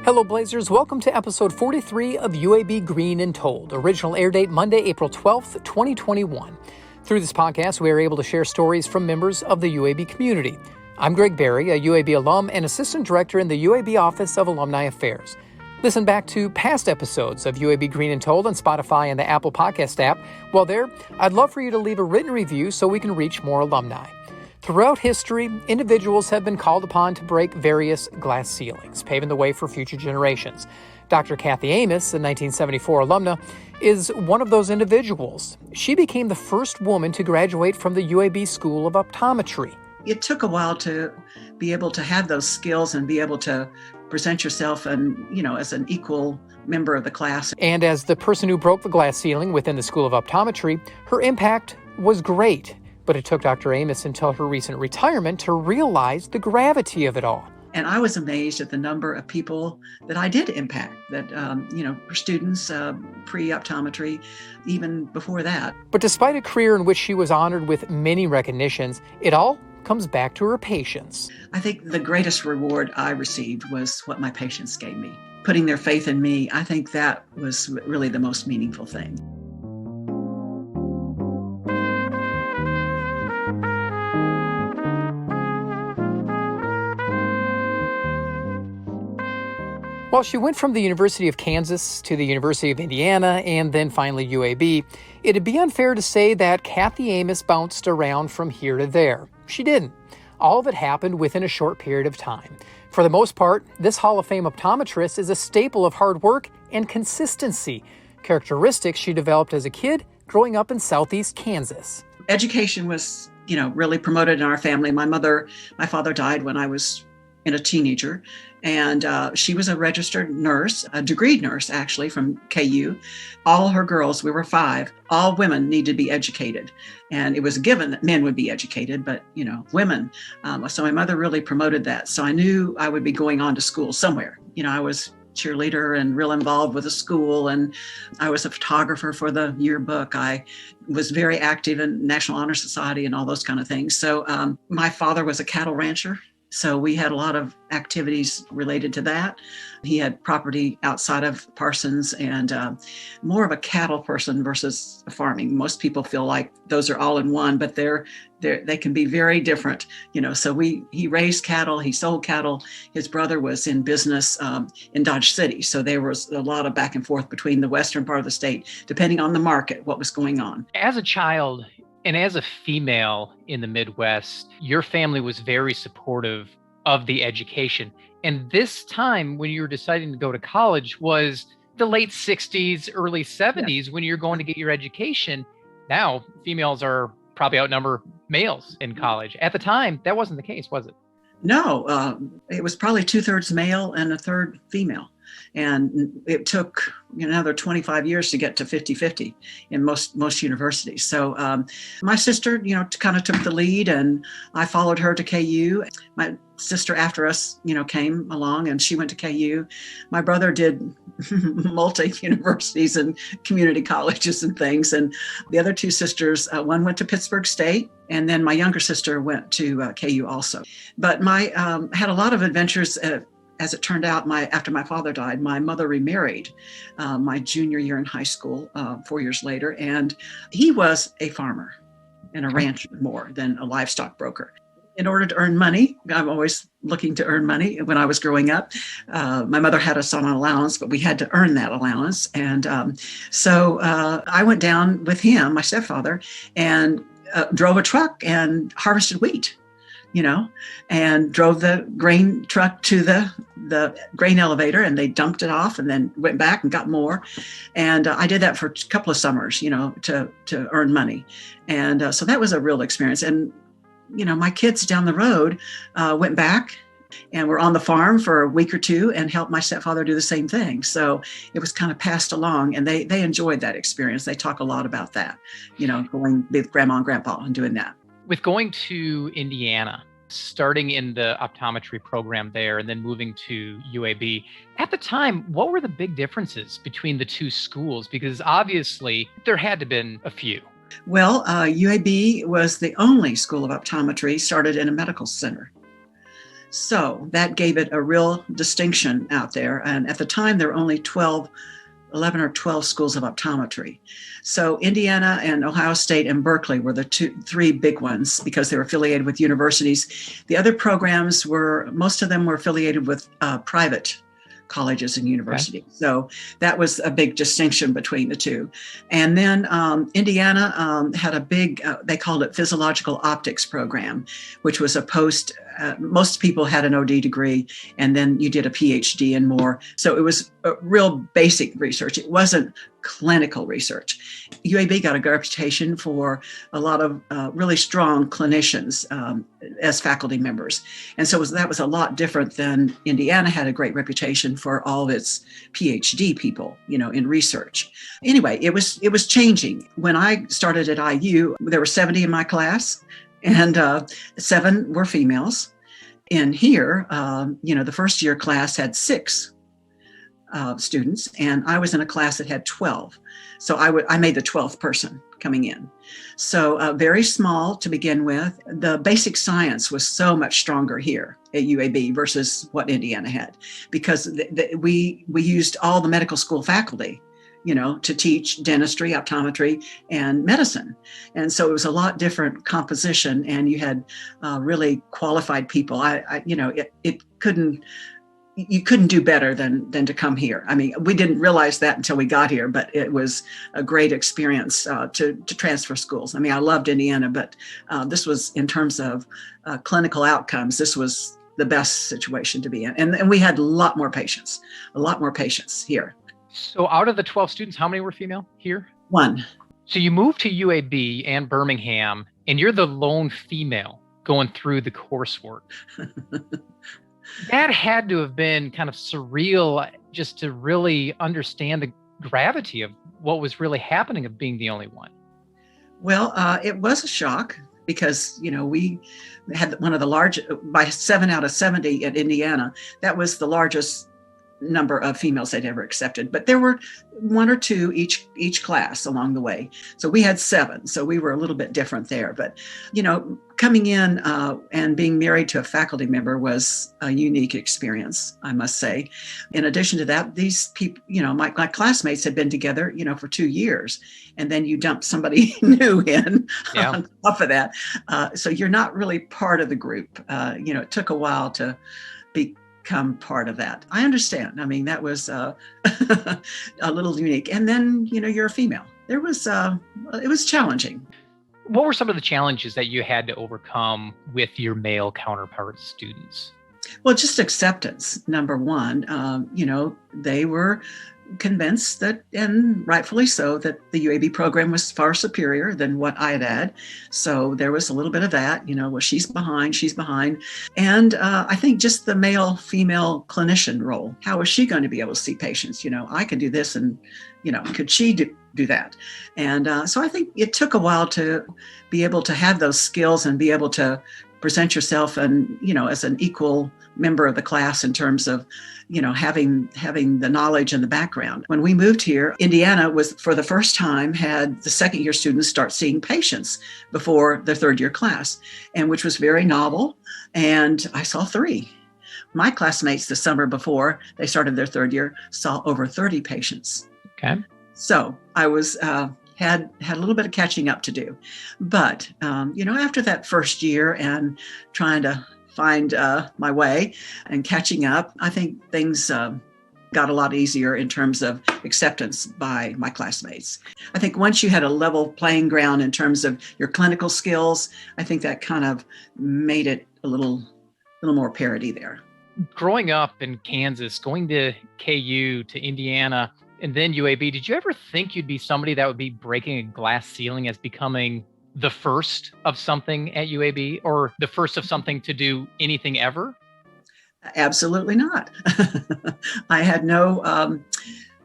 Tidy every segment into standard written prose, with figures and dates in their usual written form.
Hello Blazers, welcome to episode 43 of UAB Green and Told. Original air date Monday, April 12th, 2021. Through this podcast, we are able to share stories from members of the UAB community. I'm Greg Berry, a UAB alum and assistant director in the UAB Office of Alumni Affairs. Listen back to past episodes of UAB Green and Told on Spotify and the Apple Podcast app. While there, I'd love for you to leave a written review so we can reach more alumni. Throughout history, individuals have been called upon to break various glass ceilings, paving the way for future generations. Dr. Cathie Amos, a 1974 alumna, is one of those individuals. She became the first woman to graduate from the UAB School of Optometry. It took a while to be able to have those skills and be able to present yourself as an equal member of the class. And as the person who broke the glass ceiling within the School of Optometry, her impact was great. But it took Dr. Amos until her recent retirement to realize the gravity of it all. And I was amazed at the number of people that I did impact, that, students, pre-optometry, even before that. But despite a career in which she was honored with many recognitions, it all comes back to her patience. I think the greatest reward I received was what my patients gave me. Putting their faith in me, I think that was really the most meaningful thing. While she went from the University of Kansas to the University of Indiana and then finally UAB, it'd be unfair to say that Cathie Amos bounced around from here to there. She didn't. All of it happened within a short period of time. For the most part, this Hall of Fame optometrist is a staple of hard work and consistency, characteristics she developed as a kid growing up in Southeast Kansas. Education was, really promoted in our family. My father died when I was a teenager, and she was a registered nurse, a degreed nurse actually from KU. All her girls, we were 5, all women needed to be educated. And it was a given that men would be educated, but women. So my mother really promoted that. So I knew I would be going on to school somewhere. I was cheerleader and real involved with the school, and I was a photographer for the yearbook. I was very active in National Honor Society and all those kind of things. So my father was a cattle rancher. So we had a lot of activities related to that. He had property outside of Parsons and more of a cattle person versus farming. Most people feel like those are all in one, but they can be very different. So he raised cattle, he sold cattle. His brother was in business in Dodge City. So there was a lot of back and forth between the western part of the state, depending on the market, what was going on. As a child, and as a female in the Midwest, your family was very supportive of the education. And this time when you were deciding to go to college was the late 60s, early 70s, when you're going to get your education. Now, females are probably outnumber males in college. At the time, that wasn't the case, was it? No, it was probably 2/3 male and 1/3 female. And it took another 25 years to get to 50-50 in most universities. So my sister, kind of took the lead, and I followed her to KU. My sister after us, came along, and she went to KU. My brother did multi-universities and community colleges and things. And the other 2 sisters, one went to Pittsburgh State, and then my younger sister went to KU also. But my had a lot of adventures. As it turned out, after my father died, my mother remarried my junior year in high school, 4 years later, and he was a farmer and a rancher more than a livestock broker. In order to earn money, I'm always looking to earn money. When I was growing up, my mother had us on an allowance, but we had to earn that allowance. And so I went down with him, my stepfather, and drove a truck and harvested wheat. And drove the grain truck to the grain elevator, and they dumped it off and then went back and got more. And I did that for a couple of summers, to earn money. And so that was a real experience. And, my kids down the road went back and were on the farm for a week or 2 and helped my stepfather do the same thing. So it was kind of passed along, and they enjoyed that experience. They talk a lot about that, going with grandma and grandpa and doing that. With going to Indiana, starting in the optometry program there and then moving to UAB, at the time, what were the big differences between the 2 schools? Because obviously there had to have been a few. Well, UAB was the only school of optometry started in a medical center. So that gave it a real distinction out there. And at the time, there were only 11 or 12 schools of optometry. So Indiana and Ohio State and Berkeley were the three big ones because they were affiliated with universities. The other programs most of them were affiliated with private colleges and universities. Okay. So that was a big distinction between the two. And then Indiana had a big, they called it physiological optics program, which was most people had an OD degree, and then you did a PhD and more. So it was a real basic research. It wasn't clinical research. UAB got a reputation for a lot of really strong clinicians as faculty members. And so that was a lot different than Indiana had a great reputation for all of its PhD people, in research. Anyway, it was changing. When I started at IU, there were 70 in my class, and 7 were females. And here, the first year class had 6 students, and I was in a class that had 12. So I made the 12th person coming in. So very small to begin with. The basic science was so much stronger here at UAB versus what Indiana had, because we used all the medical school faculty, to teach dentistry, optometry, and medicine. And so it was a lot different composition, and you had really qualified people. You couldn't do better than to come here. I mean, we didn't realize that until we got here, but it was a great experience to transfer schools. I mean, I loved Indiana, but this was, in terms of clinical outcomes, this was the best situation to be in. And we had a lot more patients here. So out of the 12 students, how many were female here? 1. So you moved to UAB and Birmingham, and you're the lone female going through the coursework. That had to have been kind of surreal, just to really understand the gravity of what was really happening of being the only one. Well, it was a shock because, we had one of the largest, by 7 out of 70 at Indiana, that was the largest number of females they'd ever accepted, but there were 1 or 2 each class along the way. So we had 7, so we were a little bit different there. But coming in and being married to a faculty member was a unique experience, I must say. In addition to that, these people, my classmates had been together, for 2 years, and then you dump somebody new in on top of that. So you're not really part of the group. It took a while to become part of that. I understand. I mean, that was a little unique. And then, you're a female. It was challenging. What were some of the challenges that you had to overcome with your male counterpart students? Well, just acceptance, number one. They were convinced that, and rightfully so, that the UAB program was far superior than what I had. So there was a little bit of that, well, she's behind. And I think just the male-female clinician role. How is she going to be able to see patients? I can do this, and, could she do that? And so I think it took a while to be able to have those skills and be able to present yourself and, as an equal member of the class in terms of, having the knowledge and the background. When we moved here, Indiana was, for the first time, had the second year students start seeing patients before their third year class, and which was very novel. And I saw 3. My classmates the summer before they started their third year saw over 30 patients. Okay. So I was, had a little bit of catching up to do. But, after that first year and trying to find my way and catching up, I think things got a lot easier in terms of acceptance by my classmates. I think once you had a level playing ground in terms of your clinical skills, I think that kind of made it a little more parity there. Growing up in Kansas, going to KU, to Indiana, and then UAB, did you ever think you'd be somebody that would be breaking a glass ceiling as becoming the first of something at UAB, or the first of something to do anything ever? Absolutely not. I had no,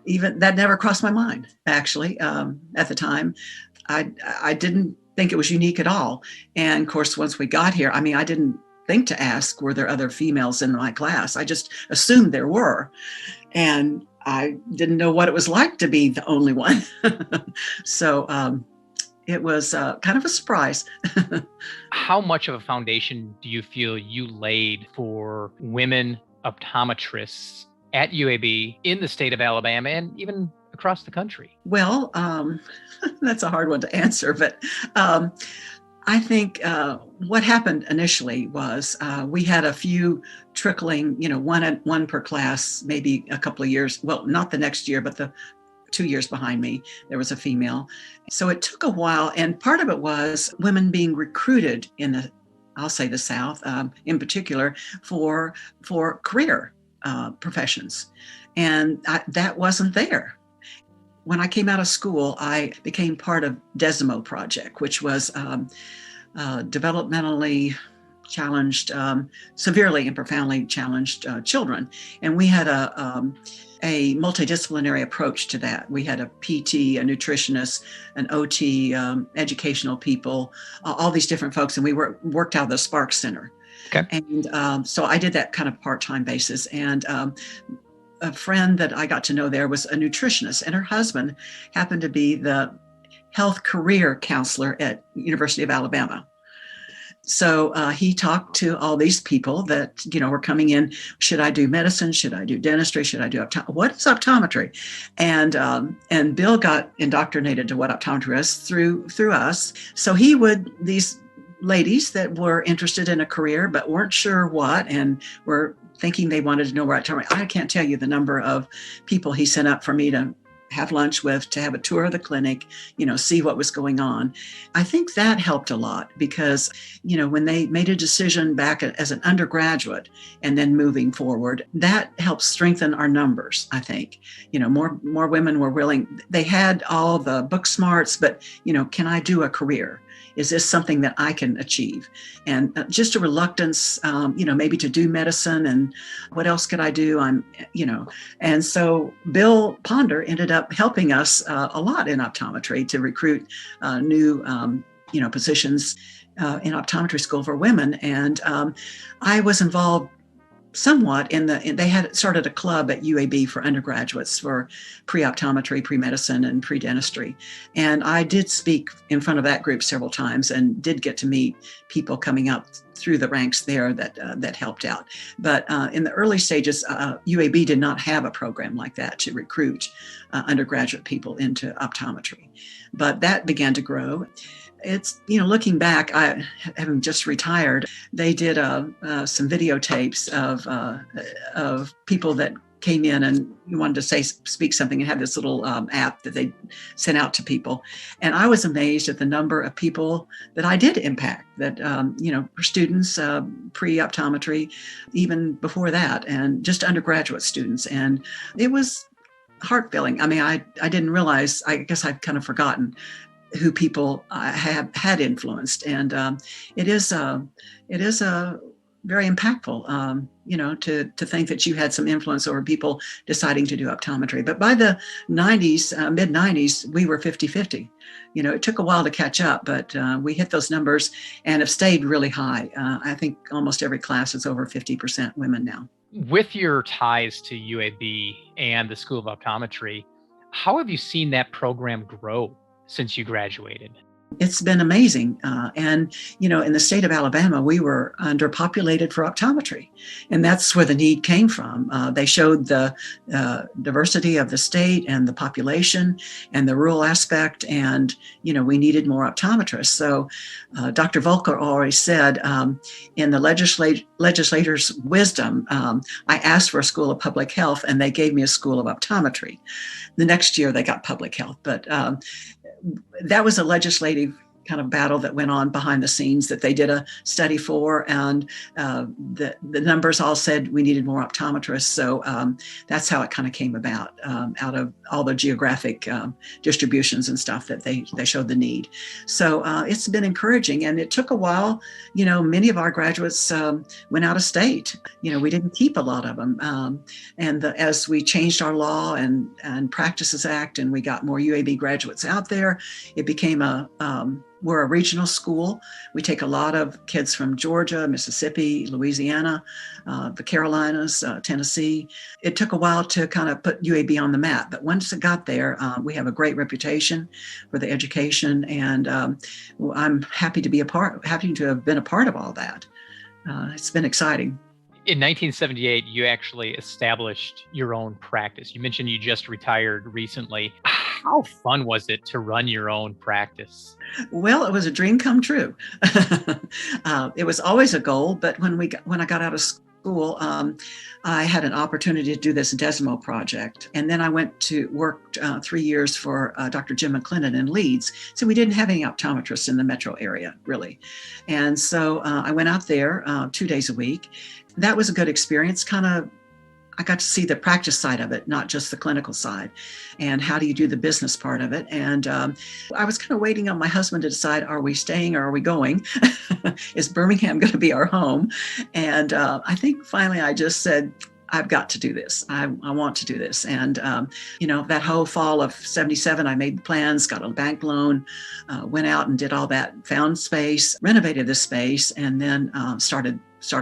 even that never crossed my mind, actually, at the time. I didn't think it was unique at all. And of course, once we got here, I didn't think to ask, were there other females in my class? I just assumed there were. And I didn't know what it was like to be the only one. So, it was kind of a surprise. How much of a foundation do you feel you laid for women optometrists at UAB in the state of Alabama and even across the country? Well, that's a hard one to answer, but I think what happened initially was we had a few trickling, one per class, maybe a couple of years. Well, not the next year, but the 2 years behind me, there was a female. So it took a while. And part of it was women being recruited in I'll say the South in particular, for career professions. And that wasn't there. When I came out of school, I became part of Desimo Project, which was developmentally challenged, severely and profoundly challenged children. And we had a multidisciplinary approach to that. We had a PT, a nutritionist, an OT, educational people, all these different folks, and we worked out of the Spark Center. Okay. And so I did that kind of part-time basis. And a friend that I got to know there was a nutritionist, and her husband happened to be the health career counselor at University of Alabama. So he talked to all these people that, were coming in. Should I do medicine? Should I do dentistry? Should I do what is optometry? And Bill got indoctrinated to what optometry is through us. So these ladies that were interested in a career but weren't sure what, and were thinking they wanted to know where optometry. I can't tell you the number of people he sent up for me to have lunch with, to have a tour of the clinic, see what was going on. I think that helped a lot because, when they made a decision back as an undergraduate and then moving forward, that helped strengthen our numbers, I think. More women were willing. They had all the book smarts, but, can I do a career? Is this something that I can achieve? And just a reluctance, maybe to do medicine, and what else could I do? And so Bill Ponder ended up helping us a lot in optometry to recruit new, positions in optometry school for women. And I was involved somewhat they had started a club at UAB for undergraduates for pre-optometry, pre-medicine, and pre-dentistry. And I did speak in front of that group several times and did get to meet people coming up through the ranks there that helped out. But in the early stages, UAB did not have a program like that to recruit undergraduate people into optometry. But that began to grow. It's, looking back, I having just retired, they did some videotapes of people that came in and wanted to speak something, and had this little app that they sent out to people. And I was amazed at the number of people that I did impact, that, students, pre-optometry, even before that, and just undergraduate students. And it was heart-filling. I mean, I didn't realize, I guess I've kind of forgotten who people had influenced, and it is very impactful, to think that you had some influence over people deciding to do optometry. But by the 90s, mid 90s, we were 50-50. It took a while to catch up, but we hit those numbers and have stayed really high. I think almost every class is over 50% women now. With your ties to UAB and the School of Optometry, how have you seen that program grow since you graduated? It's been amazing. And, in the state of Alabama, we were underpopulated for optometry. And that's where the need came from. They showed the diversity of the state and the population and the rural aspect. And, we needed more optometrists. So Dr. Volker always said, in the legislators' wisdom, I asked for a school of public health, and they gave me a school of optometry. The next year, they got public health. But that was a legislative kind of battle that went on behind the scenes that they did a study for, and the numbers all said we needed more optometrists. So that's how it kind of came about, out of all the geographic distributions and stuff that they showed the need. So it's been encouraging, and it took a while. Many of our graduates went out of state. We didn't keep a lot of them. And as we changed our law and Practices Act, and we got more UAB graduates out there, it became a we're a regional school. We take a lot of kids from Georgia, Mississippi, Louisiana, the Carolinas, Tennessee. It took a while to kind of put UAB on the map, but once it got there, we have a great reputation for the education, and I'm happy to have been a part of all that. It's been exciting. In 1978, you actually established your own practice. You mentioned you just retired recently. How fun was it to run your own practice? Well, it was a dream come true. It was always a goal, but when I got out of school, I had an opportunity to do this Desmo project. And then I went to work 3 years for Dr. Jim McClendon in Leeds. So we didn't have any optometrists in the metro area, really. And so I went out there 2 days a week. That was a good experience. I got to see the practice side of it, not just the clinical side, and how do you do the business part of it. And I was kind of waiting on my husband to decide, are we staying or are we going? Is Birmingham going to be our home? And I think finally I just said, I've got to do this. I want to do this. And, that whole fall of 77, I made plans, got a bank loan, went out and did all that, found space, renovated the space, and then started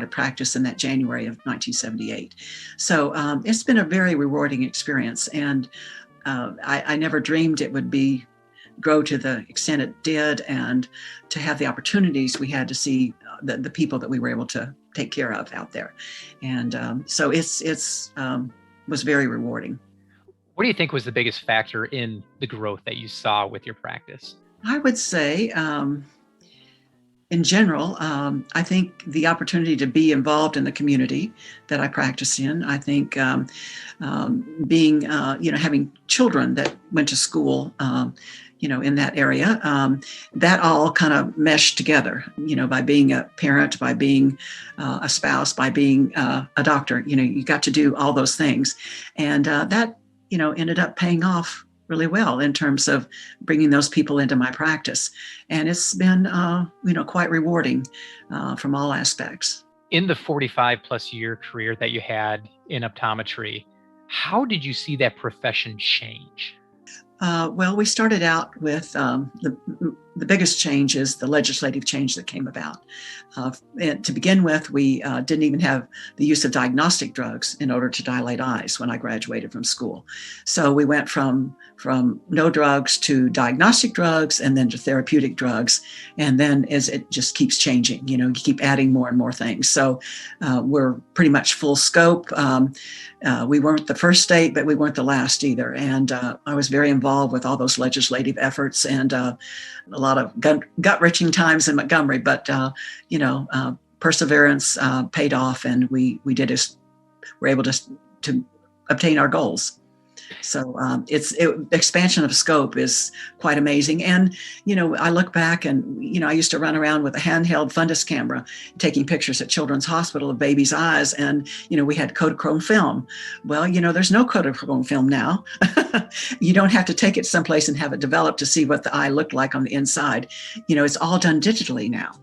practice in that January of 1978. So it's been a very rewarding experience. And I never dreamed it would grow to the extent it did, and to have the opportunities we had to see the people that we were able to take care of out there. And so it's was very rewarding. What do you think was the biggest factor in the growth that you saw with your practice? I would say, in general, I think the opportunity to be involved in the community that I practice in. I think being, having children that went to school, in that area, that all kind of meshed together, by being a parent, by being a spouse, by being a doctor. You got to do all those things. And that, ended up paying off really well in terms of bringing those people into my practice. And it's been, quite rewarding from all aspects. In the 45 plus year career that you had in optometry, how did you see that profession change? Well, we started out with the biggest change is the legislative change that came about. And to begin with, we didn't even have the use of diagnostic drugs in order to dilate eyes when I graduated from school. So we went from no drugs to diagnostic drugs, and then to therapeutic drugs. And then as it just keeps changing, you keep adding more and more things. So we're pretty much full scope. We weren't the first state, but we weren't the last either. And I was very involved with all those legislative efforts, and a lot of gut-wrenching times in Montgomery, but perseverance paid off, and we were able to obtain our goals. So expansion of scope is quite amazing. And, I look back and, I used to run around with a handheld fundus camera, taking pictures at Children's Hospital of babies' eyes. And, we had Kodachrome film. Well, there's no Kodachrome film now. You don't have to take it someplace and have it developed to see what the eye looked like on the inside. It's all done digitally now.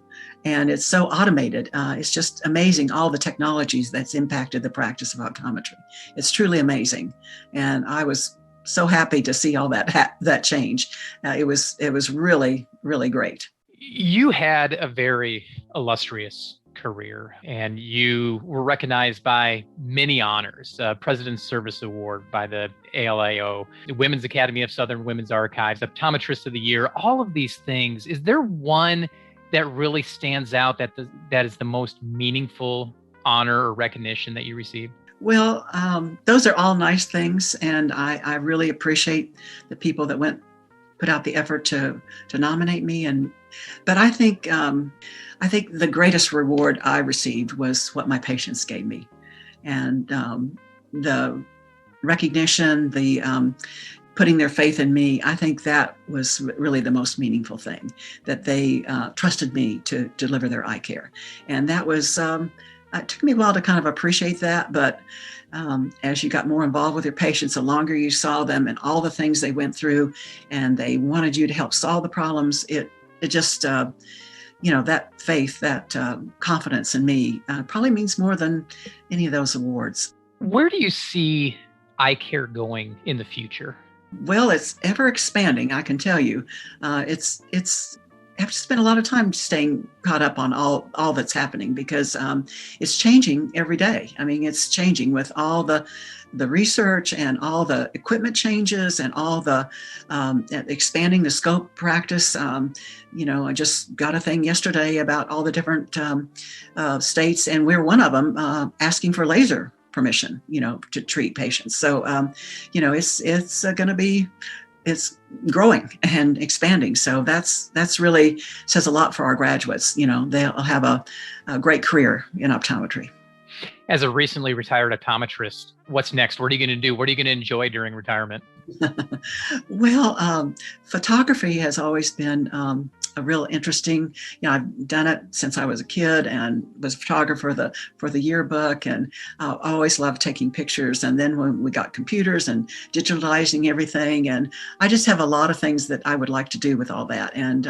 And it's so automated. It's just amazing, all the technologies that's impacted the practice of optometry. It's truly amazing. And I was so happy to see all that change. It was really, really great. You had a very illustrious career, and you were recognized by many honors, President's Service Award by the ALAO, the Women's Academy of Southern Women's Archives, Optometrist of the Year, all of these things. Is there one that really stands out that is the most meaningful honor or recognition that you received? Well, those are all nice things, and I really appreciate the people that put out the effort to nominate me. But I think the greatest reward I received was what my patients gave me, and the recognition, the putting their faith in me. I think that was really the most meaningful thing, that they trusted me to deliver their eye care. And that was, it took me a while to kind of appreciate that, but as you got more involved with your patients, the longer you saw them and all the things they went through, and they wanted you to help solve the problems, it just, that faith, that confidence in me probably means more than any of those awards. Where do you see eye care going in the future? Well, it's ever expanding, I can tell you. It's have to spend a lot of time staying caught up on all that's happening, because it's changing every day. I mean, it's changing with all the research and all the equipment changes and all the expanding the scope practice. I just got a thing yesterday about all the different states, and we're one of them, asking for laser permission, to treat patients. So, it's going to be, it's growing and expanding. So that's really says a lot for our graduates. They'll have a great career in optometry. As a recently retired optometrist, what's next? What are you going to do? What are you going to enjoy during retirement? Well, photography has always been a real interesting, I've done it since I was a kid and was a photographer for the yearbook, and I always loved taking pictures. And then when we got computers and digitalizing everything, and I just have a lot of things that I would like to do with all that. And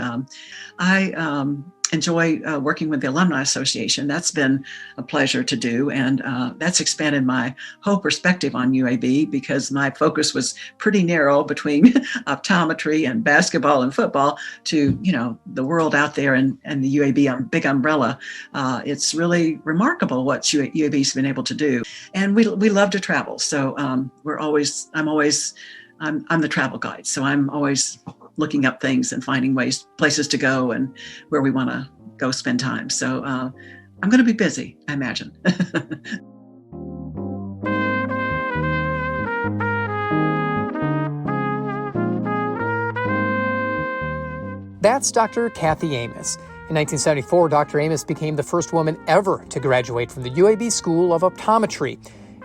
I enjoy working with the Alumni Association. That's been a pleasure to do. And that's expanded my whole perspective on UAB, because my focus was pretty narrow between optometry and basketball and football to, the world out there and the UAB big umbrella. It's really remarkable what UAB's been able to do. And we love to travel. So I'm the travel guide. So I'm always looking up things and finding places to go and where we want to go spend time. So I'm going to be busy, I imagine. That's Dr. Cathie Amos. In 1974, Dr. Amos became the first woman ever to graduate from the UAB School of Optometry.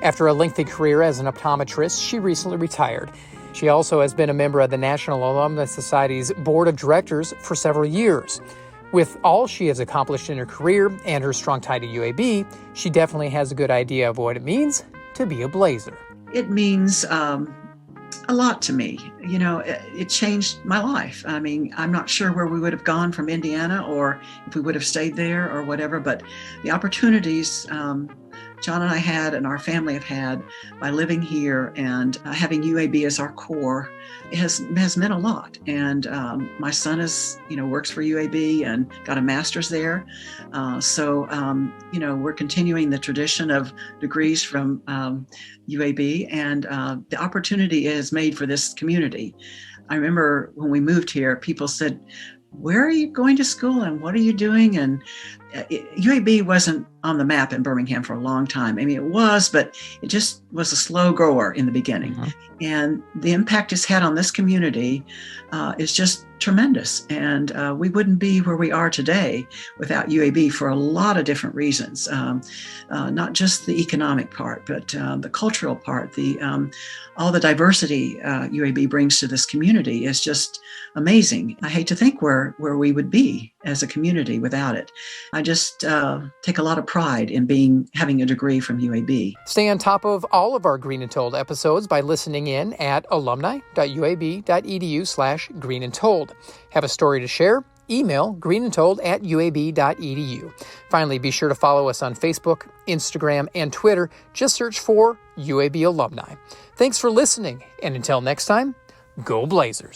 After a lengthy career as an optometrist, she recently retired. She also has been a member of the National Alumni Society's Board of Directors for several years. With all she has accomplished in her career and her strong tie to UAB, she definitely has a good idea of what it means to be a Blazer. It means a lot to me. It changed my life. I mean, I'm not sure where we would have gone from Indiana, or if we would have stayed there or whatever, but the opportunities John and I had and our family have had by living here and having UAB as our core has meant a lot. And my son works for UAB and got a master's there. So we're continuing the tradition of degrees from UAB, and the opportunity is made for this community. I remember when we moved here, people said, "Where are you going to school and what are you doing?" And UAB wasn't on the map in Birmingham for a long time. I mean, it was, but it just was a slow grower in the beginning. Mm-hmm. And the impact it's had on this community is just tremendous. And we wouldn't be where we are today without UAB for a lot of different reasons. Not just the economic part, but the cultural part, all the diversity UAB brings to this community is just amazing. I hate to think where we would be as a community without it. I just take a lot of pride in having a degree from UAB. Stay on top of all of our Green and Told episodes by listening in at alumni.uab.edu/Green and Told. Have a story to share? Email greenandtold@uab.edu. Finally, be sure to follow us on Facebook, Instagram, and Twitter. Just search for UAB Alumni. Thanks for listening, and until next time, go Blazers.